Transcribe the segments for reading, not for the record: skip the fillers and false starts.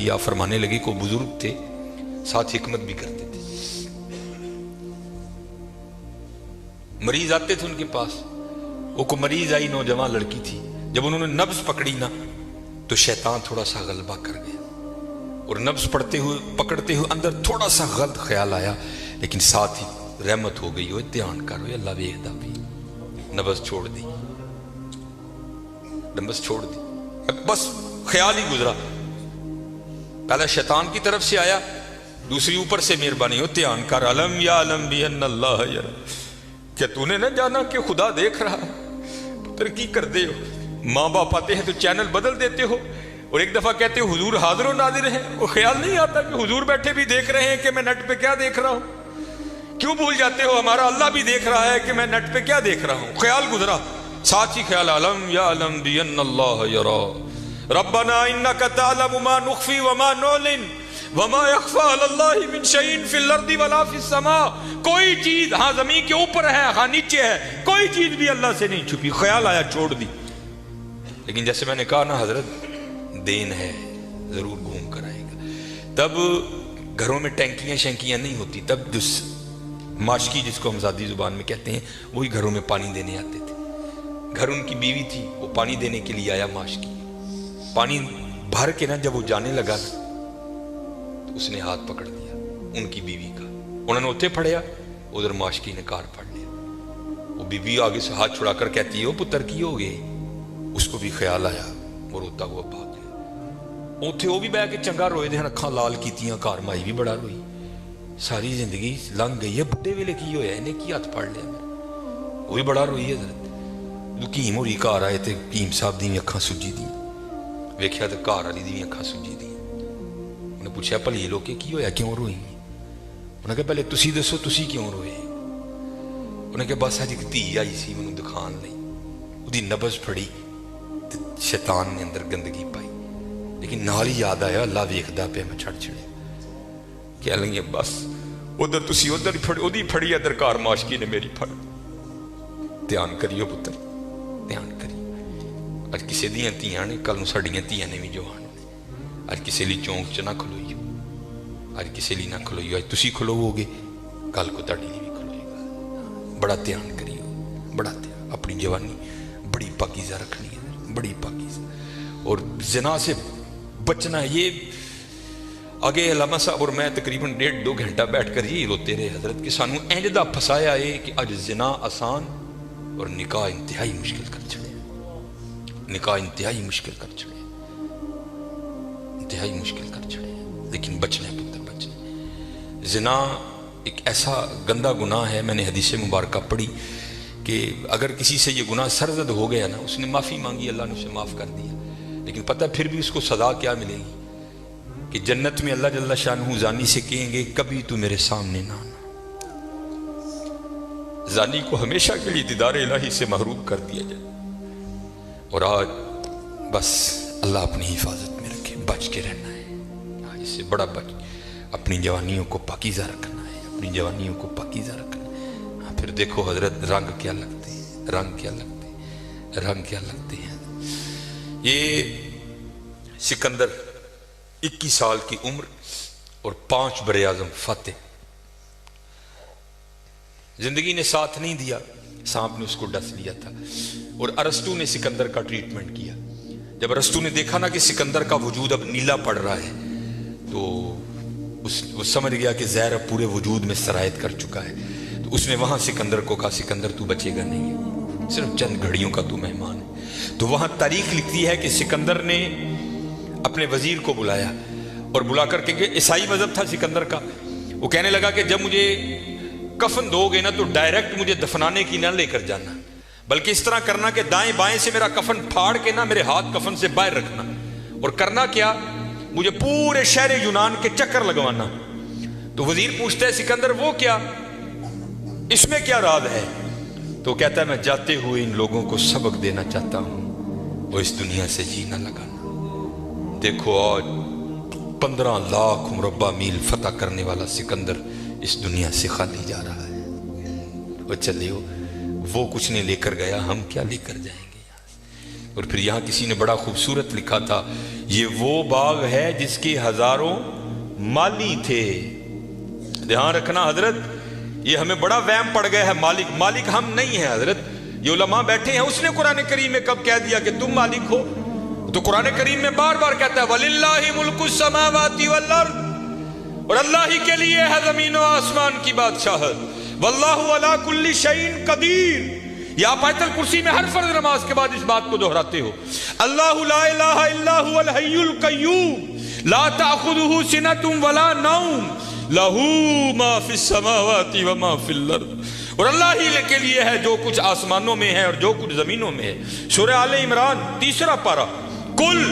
لگی. آپ فرمانے لگے کو بزرگ تھے ساتھ حکمت بھی کرتے تھے. مریض آتے تھے ان کے پاس. وہ کو مریض آئی نوجوان لڑکی تھی. جب انہوں نے نبض پکڑی نا تو شیطان تھوڑا سا غلبہ کر گیا اور نبض پکڑتے ہوئے اندر تھوڑا سا غلط خیال آیا, لیکن ساتھ ہی رحمت ہو گئی. دھیان کرو اللہ ویکھدا بھی. نبض چھوڑ دی, نبض چھوڑ دی, بس خیال ہی گزرا. پہلا شیطان کی طرف سے آیا, دوسری اوپر سے مہربانی ہو دھیان کر. علم یا علم بھی ان اللہ یرا, کیا تو نے نہ جانا کہ خدا دیکھ رہا ہے؟ پتر کی کر دے ہو. ماں باپ آتے ہیں تو چینل بدل دیتے ہو اور ایک دفعہ کہتے ہو حضور حاضر و ناظر ہیں. وہ خیال نہیں آتا کہ حضور بیٹھے بھی دیکھ رہے ہیں کہ میں نیٹ پہ کیا دیکھ رہا ہوں. کیوں بھول جاتے ہو ہمارا اللہ بھی دیکھ رہا ہے کہ میں نیٹ پہ کیا دیکھ رہا ہوں. خیال گزرا, ساتھ ہی خیال علم یا علم بھی ان اللہ یرا ربنا انک تعلم ما نخفی وما نعلن وما یخفی علی اللہ من شیء فی الارض ولا فی السماء. کوئی چیز ہاں زمین کے اوپر ہے ہاں نیچے ہے, کوئی چیز بھی اللہ سے نہیں چھپی. خیال آیا چھوڑ دی. لیکن جیسے میں نے کہا نا حضرت دین ہے ضرور گھوم کر آئے گا. تب گھروں میں ٹینکیاں شینکیاں نہیں ہوتی. تب ماشکی جس کو ہم ذاتی زبان میں کہتے ہیں وہی گھروں میں پانی دینے آتے تھے. گھر ان کی بیوی تھی, وہ پانی دینے کے لیے آیا. ماشکی پانی بھر کے نا جب وہ جانے لگا تو اس نے ہاتھ پکڑ دیا ان کی بیوی کا. انہوں نے اتنے پھڑیا, ادھر ماشکی نے کار پھڑ لیا. وہ بیوی آگے سے ہاتھ چھڑا کر کہتی ہے پتر کی ہو گئے. اس کو بھی خیال آیا, وہ روتا ہوا بھاگ گیا. اتنے وہ بھی بہ کے چنگا روئے دے, اکھاں لال کیتیاں. کار مائی بھی بڑا روئی. ساری زندگی لنگ گئی ہے, بڈھے ویلے کی ہویا انہیں کی ہاتھ پھڑ لیا. وہ بھی بڑا روئی ہے. حضرت کیم ہو رہی کار آئے تے کیم صاحب دی اکھاں سجی دی. ویکھیا تے کار والی دی اکھاں سجی دی. انہیں پوچھا بھلی لوگ کی ہویا کیوں روئی؟ انہیں کہا پہلے تسی دسو تسی کیوں روئے؟ انہیں کہا بس اج ایک دھی آئی سی مینوں دکھان لئی, اودی نبض پھڑی تے شیطان نے اندر گندگی پائی. لیکن نال ہی یاد آیا اللہ ویکھدا پیا میں چھڑ چھڑے. کہہ لیں گے بس ادھر تسی ادھر پھڑی اودی پھڑی ادھر کار ماشکی نے میری پھڑ. دھیان کریو پتر دھیان کریو. اج کسے دیاں تیاں نے کل نوں ساڈیاں تیاں نے بھی جوان نے. اج کسے لی چونک چ نہ کھلوئیو, اج کسے لی نہ کھلوئیو. اج تسی کھلوو گے کل کو تہاڈی لی بھی کھلوئے گا. بڑا دھیان کریو, بڑا دھیان. اپنی جوانی بڑی پاکیزہ رکھنی ہے, بڑی پاکیزہ. اور زنا سے بچنا ہے. یہ آگے علامہ صاحب اور میں تقریباً 1.5-2 گھنٹہ بیٹھ کر یہی روتے رہے حضرت کہ سانو اینجدہ پھسایا ہے کہ اج زنا آسان اور نکاح انتہائی مشکل کر چھڑے. نکاح انتہائی مشکل کر چھڑے, انتہائی مشکل کر چھڑے. لیکن بچنے پتر بچنے. زنا ایک ایسا گندا گناہ ہے. میں نے حدیث مبارکہ پڑھی کہ اگر کسی سے یہ گناہ سرزد ہو گیا نا, اس نے معافی مانگی اللہ نے اسے معاف کر دیا, لیکن پتہ پھر بھی اس کو سزا کیا ملے گی کہ جنت میں اللہ جل شانہ زانی سے کہیں گے کبھی تو میرے سامنے نہ آنا. زانی کو ہمیشہ کے لیے دیدار الہی سے محروم کر دیا جائے. اور آج بس اللہ اپنی حفاظت میں رکھے, بچ کے رہنا ہے. اس سے بڑا بچ اپنی جوانیوں کو پاکیزہ رکھنا ہے, اپنی جوانیوں کو پاکیزہ رکھنا ہے. پھر دیکھو حضرت رنگ کیا لگتے ہیں, رنگ کیا لگتے ہیں, رنگ کیا لگتے ہیں. یہ سکندر 21 سال کی عمر اور 5 بر اعظم فاتح. زندگی نے ساتھ نہیں دیا, سانپ نے اس کو ڈس لیا تھا. اور ارسطو نے سکندر کا ٹریٹمنٹ کیا. جب ارسطو نے دیکھا نا کہ سکندر کا وجود اب نیلا پڑ رہا ہے تو وہ سمجھ گیا کہ زہر اب پورے وجود میں سرایت کر چکا ہے. تو اس نے وہاں سکندر کو کہا سکندر تو بچے گا نہیں ہے, صرف چند گھڑیوں کا تو مہمان ہے. تو وہاں تاریخ لکھتی ہے کہ سکندر نے اپنے وزیر کو بلایا اور بلا کر کے کہ عیسائی مذہب تھا سکندر کا. وہ کہنے لگا کہ جب مجھے کفن دو گے نا تو ڈائریکٹ مجھے دفنانے کی نہ لے کر جانا, بلکہ اس طرح کرنا کہ دائیں بائیں سے میرا کفن پھاڑ کے نا میرے ہاتھ کفن سے باہر رکھنا. اور کرنا کیا, مجھے پورے شہر یونان کے چکر لگوانا. تو وزیر پوچھتا ہے سکندر وہ کیا, اس میں کیا راز ہے؟ تو کہتا ہے میں جاتے ہوئے ان لوگوں کو سبق دینا چاہتا ہوں, وہ اس دنیا سے جی نہ لگانا. دیکھو آج 15 لاکھ مربع میل فتح کرنے والا سکندر اس دنیا سے خالی جا رہا ہے. وہ چلیو, وہ کچھ نہیں لے کر گیا, ہم کیا لے کر جائیں گے. اور پھر یہاں کسی نے بڑا خوبصورت لکھا تھا، یہ وہ باغ ہے جس کے ہزاروں مالی تھے۔ دھیان رکھنا حضرت، یہ ہمیں بڑا وہم پڑ گیا ہے، مالک ہم نہیں ہیں حضرت، یہ علماء بیٹھے ہیں۔ اس نے قرآن کریم میں کب کہہ دیا کہ تم مالک ہو؟ تو قرآن کریم میں بار بار کہتا ہے وَلِلَّهِ مُلْكُ السَّمَاوَاتِ وَالْأَرْضِ، اور اللہ ہی کے لیے ہے زمین و آسمان کی بادشاہت۔ وَاللَّهُ عَلَىٰ كُلِّ شَيْءٍ قَدِيرٌ، یہ آپ آیت الکرسی میں ہر فرض نماز کے بعد اس بات کو دہراتے ہو۔ اللہ لا الہ الا هو الحی القیوم لا تأخذہ سنۃ ولا نوم لہ ما فی السماوات وما فی الارض، اور اللہ ہی کے لیے ہے جو کچھ آسمانوں میں ہے اور جو کچھ زمینوں میں ہے۔ سورہ آل عمران 3 پارہ، کل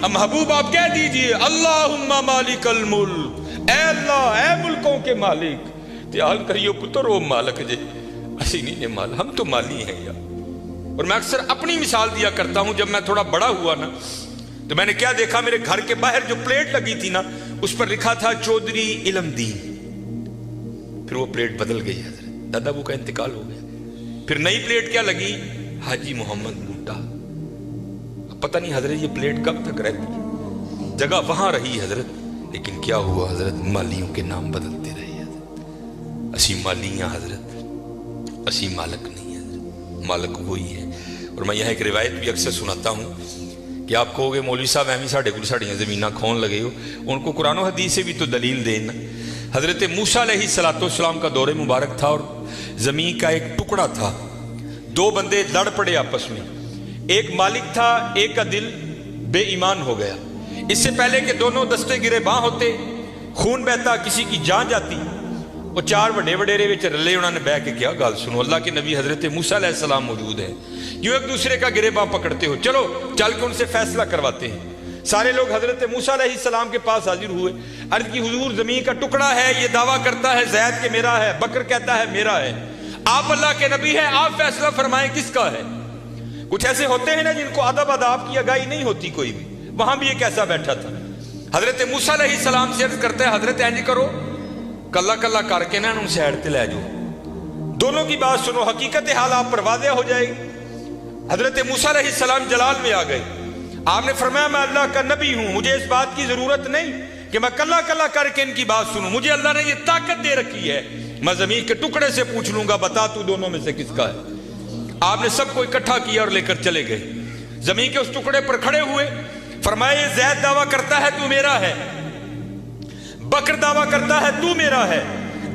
محبوب آپ کہہ دیجئے اللہم مالک الملک، اے اللہ اے ملکوں کے مالک۔ تیال کریو پتر او مالک جے، اسی نہیں مال، ہم تو مالی ہیں یار۔ اور میں اکثر اپنی مثال دیا کرتا ہوں، جب میں تھوڑا بڑا ہوا نا تو میں نے کیا دیکھا، میرے گھر کے باہر جو پلیٹ لگی تھی نا اس پر لکھا تھا چودھری علم دین، پھر وہ پلیٹ بدل گئی حضرت، دادا وہ کا انتقال ہو گیا، پھر نئی پلیٹ کیا لگی، حاجی محمد بوٹا۔ اب پتہ نہیں حضرت یہ پلیٹ کب تک رہتی، جگہ وہاں رہی حضرت، لیکن کیا ہوا حضرت، مالیوں کے نام بدلتے رہے حضرت۔ اسی مالیاں حضرت، اسی مالک نہیں حضرت، مالک وہی ہے۔ اور میں یہاں ایک روایت بھی اکثر سناتا ہوں کہ آپ کہو گے مولوی صاحب ایمی ساڑھے کل ساڑھیاں زمینہ کھون لگے ہو، ان کو قرآن و حدیث سے بھی تو دلیل دینا۔ حضرت موسیٰ علیہ السلام کا دور مبارک تھا اور زمین کا ایک ٹکڑا تھا، 2 بندے لڑ پڑے آپس میں، ایک مالک تھا، ایک کا دل بے ایمان ہو گیا۔ اس سے پہلے کہ دونوں دستے گرے باں ہوتے، خون بہتا، کسی کی جان جاتی، وہ 4 بڑے وڈیرے وچ رلے، انہوں نے بہ کے کیا گال سنو، اللہ کے نبی حضرت موسیٰ علیہ السلام موجود ہیں، کیوں ایک دوسرے کا گرے باں پکڑتے ہو، چلو چل کے ان سے فیصلہ کرواتے ہیں۔ سارے لوگ حضرت موسیٰ علیہ السلام کے پاس حاضر ہوئے، عرض کی حضور زمین کا ٹکڑا ہے، یہ دعویٰ کرتا ہے زید کہ میرا ہے، بکر کہتا ہے میرا ہے، آپ اللہ کے نبی ہیں، آپ فیصلہ فرمائیں کس کا ہے۔ کچھ ایسے ہوتے ہیں نا جن کو ادب آداب کی آگاہی نہیں ہوتی کوئی بھی، وہاں بھی ایک ایسا بیٹھا تھا۔ حضرت موسیٰ علیہ السلام سے عرض کرتا ہے حضرت اینج کرو، کلا کلا کر کے نا ان سے ہٹتے لے جاؤ، دونوں کی بات سنو، حقیقت حال آپ پر واضح ہو جائے گی۔ حضرت موسیٰ علیہ السلام جلال میں آ گئے، آپ نے فرمایا میں اللہ کا نبی ہوں، مجھے اس بات کی ضرورت نہیں کہ میں کلا کلا کر کے ان کی بات سنوں، مجھے اللہ نے یہ طاقت دے رکھی ہے، میں زمین کے ٹکڑے سے پوچھ لوں گا بتا تو دونوں میں سے کس کا ہے۔ آپ نے سب کو اکٹھا کیا اور لے کر چلے گئے، زمین کے اس ٹکڑے پر کھڑے ہوئے، فرمایا یہ زید دعویٰ کرتا ہے تو میرا ہے، بکر دعویٰ کرتا ہے تو میرا ہے،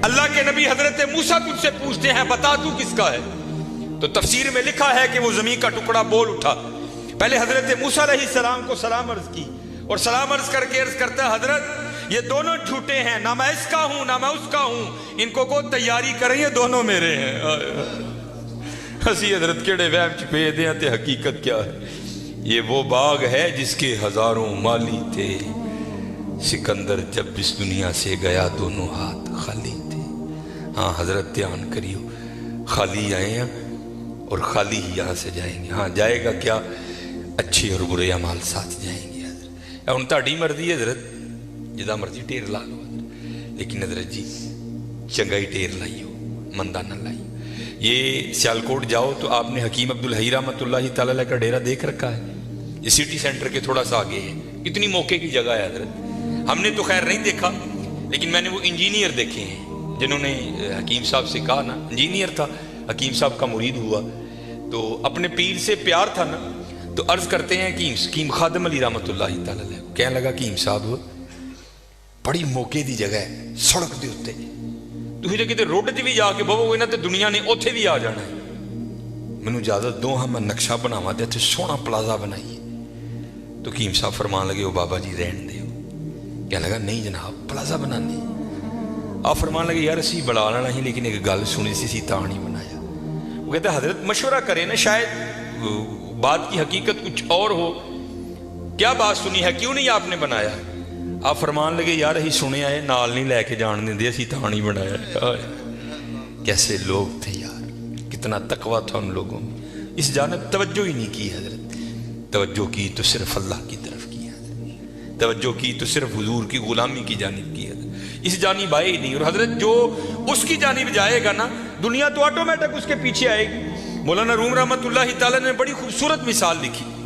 اللہ کے نبی حضرت موسیٰ تجھ سے پوچھتے ہیں بتا تو کس کا ہے۔ تو تفسیر میں لکھا ہے کہ وہ زمین کا ٹکڑا بول اٹھا، پہلے حضرت موسیٰ علیہ السلام کو سلام عرض کی، اور سلام عرض کر کے عرض کرتا ہے حضرت یہ دونوں جھوٹے ہیں، نہ میں اس کا ہوں نہ میں اس کا ہوں، ان کو تیاری کریں، یہ دونوں میرے ہیں۔ ہسی حضرت کیڑے وہم چھپے دیں تے حقیقت کیا ہے، یہ وہ باغ ہے جس کے ہزاروں مالی تھے، سکندر جب اس دنیا سے گیا دونوں ہاتھ خالی تھے۔ ہاں حضرت دھیان کریو، خالی آئے ہیں اور خالی ہی یہاں سے جائیں گے۔ ہاں جائے گا کیا، اچھے اور برے اعمال ساتھ جائیں گے حضرت۔ ان تاڑی مرضی ہے حضرت، جدا مرضی ٹیر لا لو حضرت، لیکن حضرت جی چنگائی ٹیر لائیو، مندہ نہ لائیو۔ یہ سیالکوٹ جاؤ تو آپ نے حکیم عبدالحی رحمۃ اللہ تعالیٰ کا ڈیرہ دیکھ رکھا ہے، یہ سٹی سینٹر کے تھوڑا سا آگے ہے، کتنی موقع کی جگہ ہے حضرت۔ ہم نے تو خیر نہیں دیکھا، لیکن میں نے وہ انجینئر دیکھے ہیں جنہوں نے حکیم صاحب سے کہا نا، انجینئر تھا، حکیم صاحب کا مرید ہوا تو اپنے پیر سے پیار تھا نا، تو عرض کرتے ہیں کہ حکیم خادم علی رحمۃ اللہ تعالیٰ کہنے لگا کہ حکیم صاحب بڑی موقع دی جگہ ہے، سڑک دے اتنے تھی جو کتے روڈ چ بھی جا کے بہو گے نا تو دنیا نے اوتھے بھی آ جانا ہے، مینوں اجازت دو ہاں میں نقشہ بناواں تے اتنے سونا پلازا بنائیے۔ تو حکیم صاحب فرمان لگے وہ بابا جی رہن دے، کہنے لگا نہیں جناب پلازا بنانے، آپ فرمان لگے یار اسی بڑا لینا ہی، لیکن ایک گل سنی سی تاں نہیں بنایا۔ وہ کہتا ہے حضرت مشورہ کریں نا، شاید بات کی حقیقت کچھ اور ہو، کیا بات سنی ہے، کیوں نہیں آپ نے بنایا؟ آپ فرمان لگے یار ہی سنے آئے نال نہیں لے کے جان دیں دے، اسی تاں نہیں بنایا۔ کیسے لوگ تھے یار، کتنا تقویٰ تھا ان لوگوں میں، اس جانب توجہ ہی نہیں کی حضرت، توجہ کی تو صرف اللہ کی طرف کی حضرت، توجہ کی تو صرف حضور کی غلامی کی جانب کی حضرت، اس جانب آئے ہی نہیں۔ اور حضرت جو اس کی جانب جائے گا نا، دنیا تو آٹومیٹک اس کے پیچھے آئے گی۔ مولانا روم رحمۃ اللہ تعالیٰ نے بڑی خوبصورت مثال لکھی،